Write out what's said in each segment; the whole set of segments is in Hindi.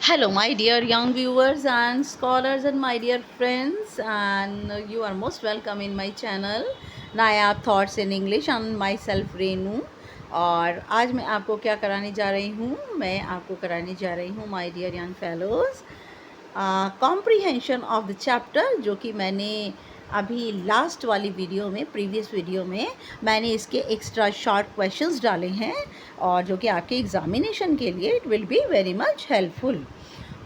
Hello, my dear young viewers and scholars and my dear friends, and you are most welcome in my channel Nayab thoughts in English and my self Renu. और आज मैं आपको क्या कराने जा रही हूँ, मैं आपको कराने जा रही हूँ my dear young fellows comprehension of the chapter, जो कि मैंने अभी लास्ट वाली वीडियो में, प्रीवियस वीडियो में मैंने इसके एक्स्ट्रा शॉर्ट क्वेश्चंस डाले हैं और जो कि आपके एग्जामिनेशन के लिए it will be very much helpful.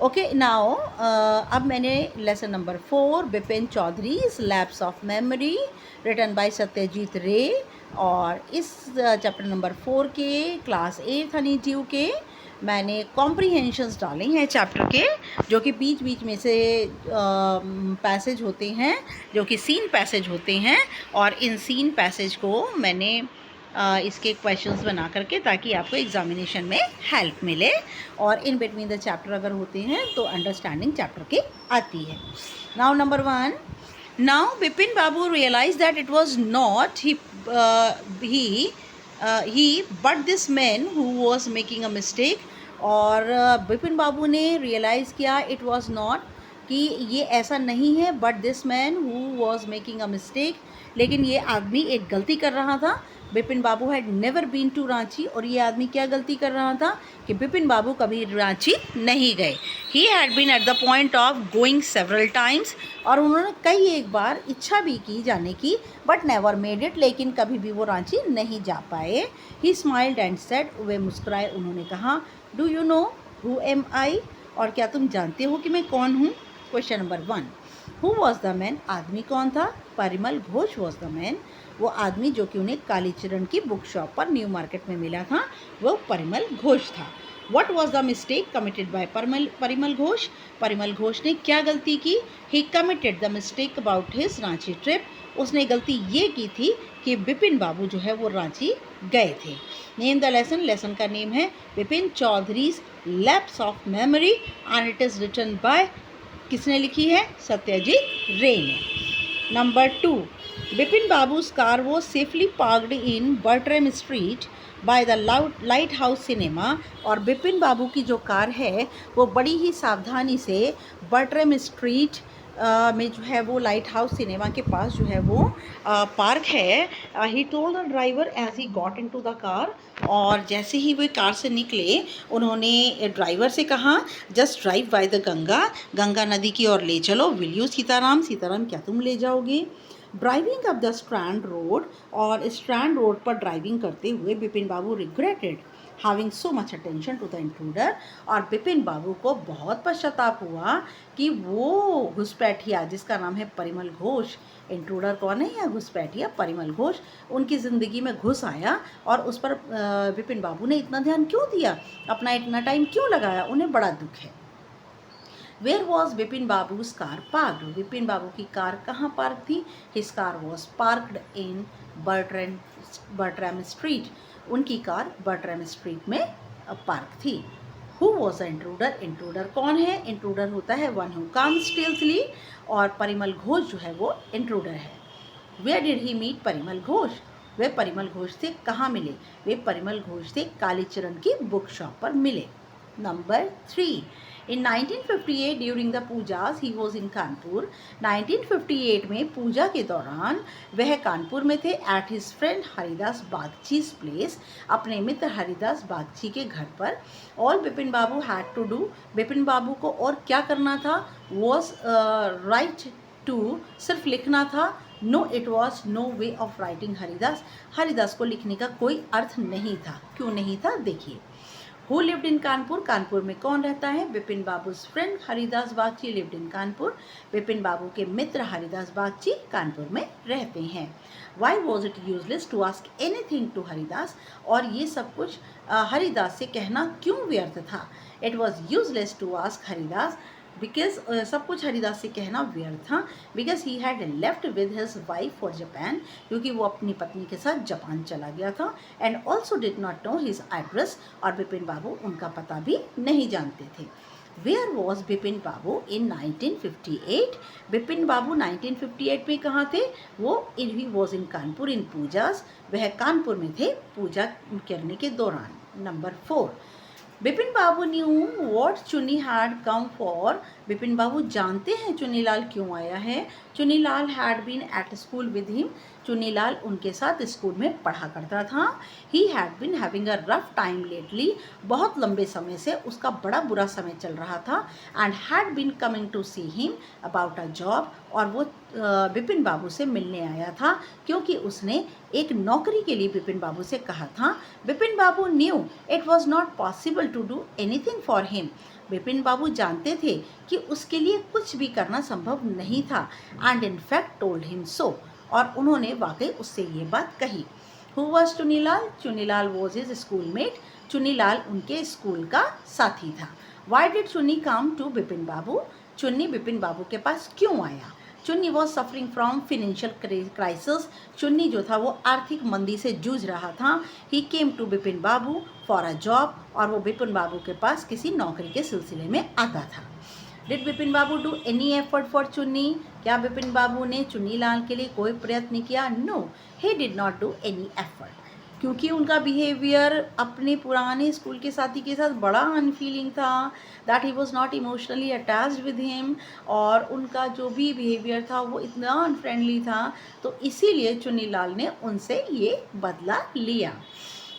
Okay now अब मैंने lesson number 4 Bipin Chaudharys lapse of memory written by Satyajit Ray, और इस चैप्टर नंबर 4 के क्लास 8 हनी ट्यू के मैंने कॉम्प्रीहेंशंस डाले हैं चैप्टर के, जो कि बीच बीच में से पैसेज होते हैं, जो कि सीन पैसेज होते हैं, और इन सीन पैसेज को मैंने इसके क्वेश्चंस बना करके, ताकि आपको एग्जामिनेशन में हेल्प मिले, और इन बिटवीन द चैप्टर अगर होते हैं तो अंडरस्टैंडिंग चैप्टर की आती है। Now number 1, now Bipin Babu realise that it was not he but this man who was making a mistake. और बिपिन बाबू ने रियलाइज़ किया इट वॉज नॉट, कि ये ऐसा नहीं है, but this man who was making a mistake, लेकिन ये आदमी एक गलती कर रहा था। Bipin Babu had never been to Ranchi, और ये आदमी क्या गलती कर रहा था कि बिपिन बाबू कभी रांची नहीं गए। He had been at the point of going several times, और उन्होंने कई एक बार इच्छा भी की जाने की, बट नेवर मेड इट, लेकिन कभी भी वो रांची नहीं जा पाए। ही स्माइल्ड एंड सेड, वे मुस्कुराए, उन्होंने कहा, do you know who am I, और क्या तुम जानते हो कि मैं कौन हूँ। Question number 1, who was the man, आदमी कौन था। Parimal Ghosh was the man, वो आदमी जो कि उन्हें कालीचरण की बुक शॉप पर न्यू मार्केट में मिला था, वो परिमल घोष था। What was the mistake committed by Parimal Ghosh, Parimal Ghosh ने क्या गलती की। He committed the mistake about his Ranchi trip, उसने गलती ये की थी कि बिपिन बाबू जो है वो रांची गए थे। नेम द लेसन, लेसन का नेम है Bipin Chaudharys lapse of memory, and it is written by, किसने लिखी है, सत्यजीत रे ने। Number 2, Bipin Babu's car was safely parked in Bertram Street by the Lighthouse cinema, और बिपिन बाबू की जो कार है वो बड़ी ही सावधानी से बर्ट्रम स्ट्रीट में जो है वो लाइट हाउस सिनेमा के पास जो है वो पार्क है। He told the driver as he got into the car, और जैसे ही वे कार से निकले उन्होंने ड्राइवर से कहा, just drive by the Ganga, Ganga नदी की ओर ले चलो। विल यू सीताराम, सीताराम क्या तुम ले जाओगे। Driving up the Strand Road, और स्ट्रैंड रोड पर ड्राइविंग करते हुए Bipin Babu regretted having so much attention to the intruder, और बिपिन बाबू को बहुत पश्चाताप हुआ कि वो घुसपैठिया जिसका नाम है परिमल घोष, इंट्रूडर कौन है या घुसपैठिया परिमल घोष, उनकी ज़िंदगी में घुस आया, और उस पर बिपिन बाबू ने इतना ध्यान क्यों दिया, अपना इतना टाइम क्यों लगाया, उन्हें बड़ा दुख है। Where was Bipin Babu's car parked, Bipin Babu की कार कहाँ पार्क थी। His car was parked in Bertram Street, उनकी कार बर्ट्रम स्ट्रीट में पार्क थी। Who was the intruder, intruder कौन है, इंट्रूडर होता है वन हु कम्स स्टील्थली, और परिमल घोष जो है वो इंट्रूडर है। Where did he meet Parimal Ghosh, वे परिमल घोष से कहाँ मिले, वे परिमल घोष से कालीचरण की बुक शॉप पर मिले। Number 3, in 1958 during the Pujas he was in Kanpur, 1958 में पूजा के दौरान वह कानपुर में थे। At his friend Haridas Bagchi's place, अपने मित्र हरिदास बागची के घर पर। All Bipin Babu had to do, Bipin Babu को और क्या करना था, वॉज राइट टू, सिर्फ लिखना था। No it was no way of writing Haridas, Haridas को लिखने का कोई अर्थ नहीं था। क्यों नहीं था, देखिए। Who lived in Kanpur, Kanpur में कौन रहता है, Bipin Babu's friend Haridas Bagchi lived in Kanpur, Bipin Babu के मित्र हरिदास बागची कानपुर में रहते हैं। Why was it useless to ask anything to Haridas, और ये सब कुछ हरिदास से कहना क्यों व्यर्थ था। It was useless to ask Haridas, because सब कुछ हरिदास से कहना व्यर्थ था, because he had left with his wife for Japan, क्योंकि वो अपनी पत्नी के साथ जापान चला गया था। And also did not know his address, और बिपिन बाबू उनका पता भी नहीं जानते थे। वेयर वॉज बिपिन बाबू इन 1958, बिपिन बाबू 1958 में कहाँ थे, वो ही वॉज इन कानपुर इन पूजास, वह कानपुर में थे पूजा करने के दौरान। Number 4, Bipin Babu knew what Chunni had come for. Bipin Babu जानते हैं चुन्नीलाल क्यों आया है। Chunnilal had been at school with him. Chunnilal उनके साथ स्कूल में पढ़ा करता था। He had been having a rough time lately. बहुत लंबे समय से उसका बड़ा बुरा समय चल रहा था। And had been coming to see him about a job. और वो बिपिन बाबू से मिलने आया था क्योंकि उसने एक नौकरी के लिए बिपिन बाबू से कहा था। Bipin Babu knew it was not possible to do anything for him. Bipin Babu जानते थे कि उसके लिए कुछ भी करना संभव नहीं था। And in fact told him so. और उन्होंने वाकई उससे ये बात कही। Who was Chunnilal? Chunnilal was his schoolmate. Chunnilal उनके स्कूल का साथी था। वाई डिड चुन्नी कम टू बिपिन बाबू? चुन्नी बिपिन बाबू के पास क्यों आया? चुन्नी was suffering from financial crisis. चुन्नी जो था वो आर्थिक मंदी से जूझ रहा था। He came to Bipin Babu for a job. और वो बिपिन बाबू के पास किसी नौकरी के सिलसिले में आता था। Did Bipin Babu do any effort for चुन्नी? क्या बिपिन बाबू ने चुन्नीलाल के लिए कोई प्रयत्न किया? No, he did not do any effort. क्योंकि उनका बिहेवियर अपने पुराने स्कूल के साथी के साथ बड़ा अनफीलिंग था। That he was not emotionally attached with him. और उनका जो भी बिहेवियर था वो इतना अनफ्रेंडली था। तो इसीलिए चुन्नीलाल ने उनसे ये बदला लिया।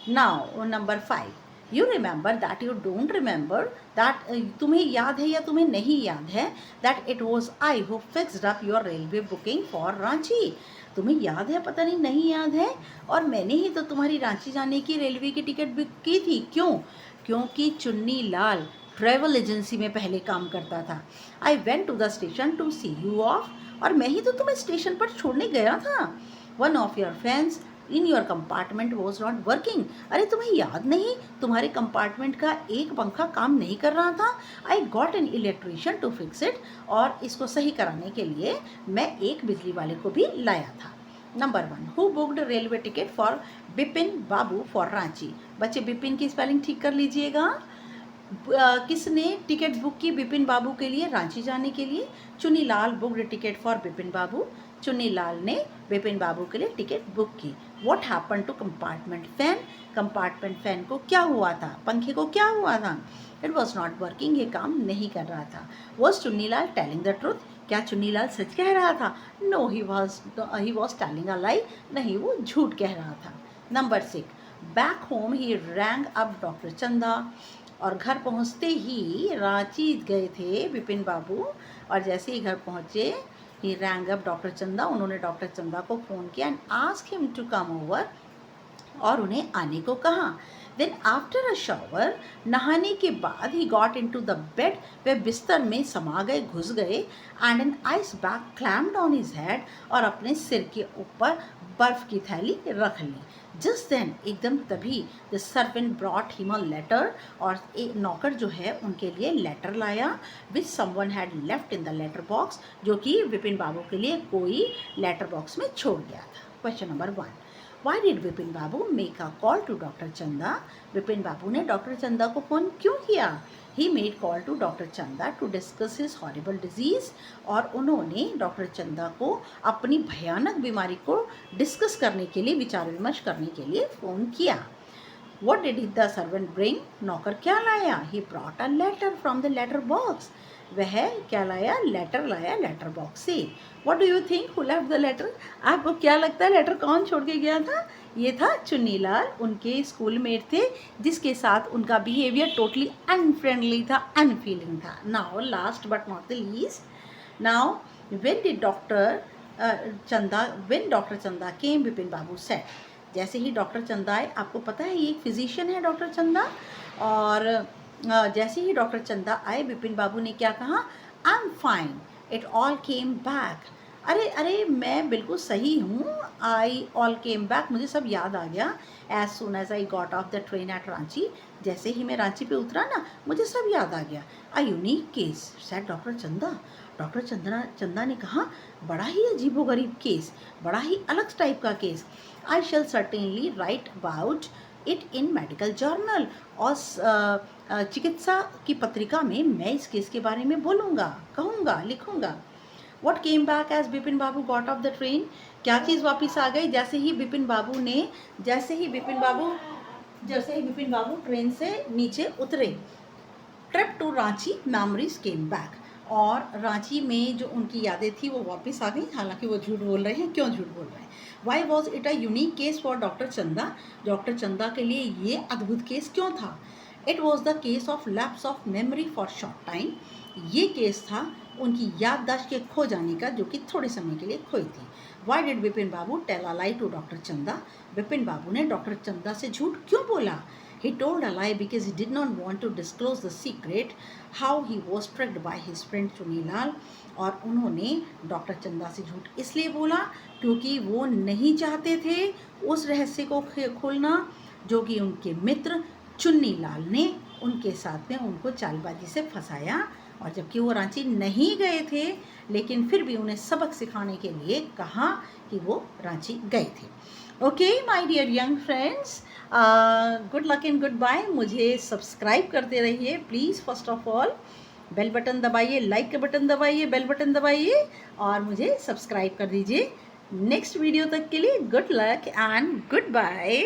Now number 5, you remember that you don't remember that. तुम्हें याद है या तुम्हें नहीं याद है that it was I who fixed up your railway booking for Ranchi. तुम्हें याद है, पता नहीं नहीं याद है। और मैंने ही तो तुम्हारी रांची जाने की रेलवे की टिकट बुक की थी। क्यों? क्योंकि चुन्नीलाल ट्रैवल एजेंसी में पहले काम करता था। I went to the station to see you off. और मैं ही तो तुम्हें स्टेशन पर छोड़ने गया था। One of your friends in your compartment was not working. अरे तुम्हें याद नहीं, तुम्हारे कंपार्टमेंट का एक पंखा काम नहीं कर रहा था। I got an electrician to fix it. और इसको सही कराने के लिए मैं एक बिजली वाले को भी लाया था। Number 1, who booked railway ticket for Bipin Babu for Ranchi. बच्चे बिपिन की स्पेलिंग ठीक कर लीजिएगा। किसने टिकट बुक की बिपिन बाबू के लिए रांची जाने के लिए? Chunilal booked ticket for Bipin Babu. Chunilal ने बिपिन बाबू के लिए टिकट बुक की। What happen to compartment fan? Compartment fan को क्या हुआ था? पंखे को क्या हुआ था? इट वॉज नॉट वर्किंग, ये काम नहीं कर रहा था। Was Chunilal telling the truth? क्या चुन्नीलाल सच कह रहा था? No, he was telling a lie. नहीं, वो झूठ कह रहा था। Number 6, back home he rang up doctor Chanda. और घर पहुंचते ही रांची गए थे बिपिन बाबू। और जैसे ही घर पहुंचे, ही रैंग अप डॉक्टर चंदा, उन्होंने डॉक्टर चंदा को फ़ोन किया and ask him to come over. और उन्हें आने को कहा। देन आफ्टर अ शावर, नहाने के बाद he got in to the bed, वे बिस्तर में समा गए, घुस गए। And an ice bag clamped on his head, और अपने सिर के ऊपर बर्फ की थैली रख ली। जस्ट देन, एकदम तभी, the servant brought him a letter. और एक नौकर जो है उनके लिए लेटर लाया, which someone had left in the letter box, जो कि विपिन बाबू के लिए कोई लेटर बॉक्स में छोड़ गया था। Question number 1, Why did Vipin Babu make a call to Dr. Chanda? Vipin Babu ने डॉक्टर चंदा को फ़ोन क्यों किया? He made call to Dr. Chanda to discuss his horrible disease. और उन्होंने डॉक्टर चंदा को अपनी भयानक बीमारी को डिस्कस करने के लिए, विचार विमर्श करने के लिए फ़ोन किया। What did the servant bring? नौकर क्या लाया? He brought a letter from the letter box. वह क्या लाया? लेटर लाया लेटर बॉक्स से। What do you think who left the letter? आपको क्या लगता है लेटर कौन छोड़ के गया था? ये था चुन्नीलाल, उनके स्कूलमेट थे, जिसके साथ उनका बिहेवियर टोटली अनफ्रेंडली था, अनफीलिंग था। Now last but not the least, now when doctor चंदा केम, बिपिन बाबू सेड। जैसे ही डॉक्टर चंदा आए, आपको पता है ये एक फिजिशियन है डॉक्टर चंदा। और जैसे ही डॉक्टर चंदा आए, बिपिन बाबू ने क्या कहा? I am fine, it all came back. अरे अरे, मैं बिल्कुल सही हूँ। आई ऑल केम बैक, मुझे सब याद आ गया। As soon as I got off the train at Ranchi, जैसे ही मैं रांची पे उतरा ना, मुझे सब याद आ गया। A unique case, said doctor चंदा। डॉक्टर चंदा ने कहा, बड़ा ही अजीबोगरीब केस, बड़ा ही अलग टाइप का case. I shall certainly write about it in medical journal. और चिकित्सा की पत्रिका में मैं इस केस के बारे में बोलूँगा, कहूँगा, लिखूँगा। What came back as Bipin Babu got off the train? क्या चीज़ वापस आ गई? जैसे ही बिपिन बाबू जैसे ही विपिन बाबू ट्रेन से नीचे उतरे, trip to Ranchi memories came back, और रांची में जो उनकी यादें थी वो वापस आ गई। हालांकि वो झूठ बोल रहे हैं, क्यों झूठ बोल रहे हैं? Why was it a unique case for doctor चंदा? डॉक्टर चंदा के लिए ये अद्भुत केस क्यों था? It was the case of lapse of memory for short time. ये केस था उनकी याददाश्त के खो जाने का, जो कि थोड़े समय के लिए खोई थी। Why did Vipin Babu tell a lie to doctor Chanda? Vipin Babu ने डॉक्टर चंदा से झूठ क्यों बोला? He told a lie because he did not want to disclose the secret how he was tricked by his friend Chunilal. और उन्होंने डॉक्टर चंदा से झूठ इसलिए बोला क्योंकि वो नहीं चाहते थे उस रहस्य को खोलना जो कि उनके मित्र चुन्नीलाल ने उनके साथ में उनको चालबाजी से फंसाया। और जबकि वो रांची नहीं गए थे, लेकिन फिर भी उन्हें सबक सिखाने के लिए कहा कि वो रांची गए थे। Okay my dear young friends, good luck and good bye. मुझे सब्सक्राइब करते रहिए please. First of all bell button दबाइए, लाइक का बटन दबाइए, बेल बटन दबाइए और मुझे सब्सक्राइब कर दीजिए। नेक्स्ट वीडियो तक के लिए good luck and good bye.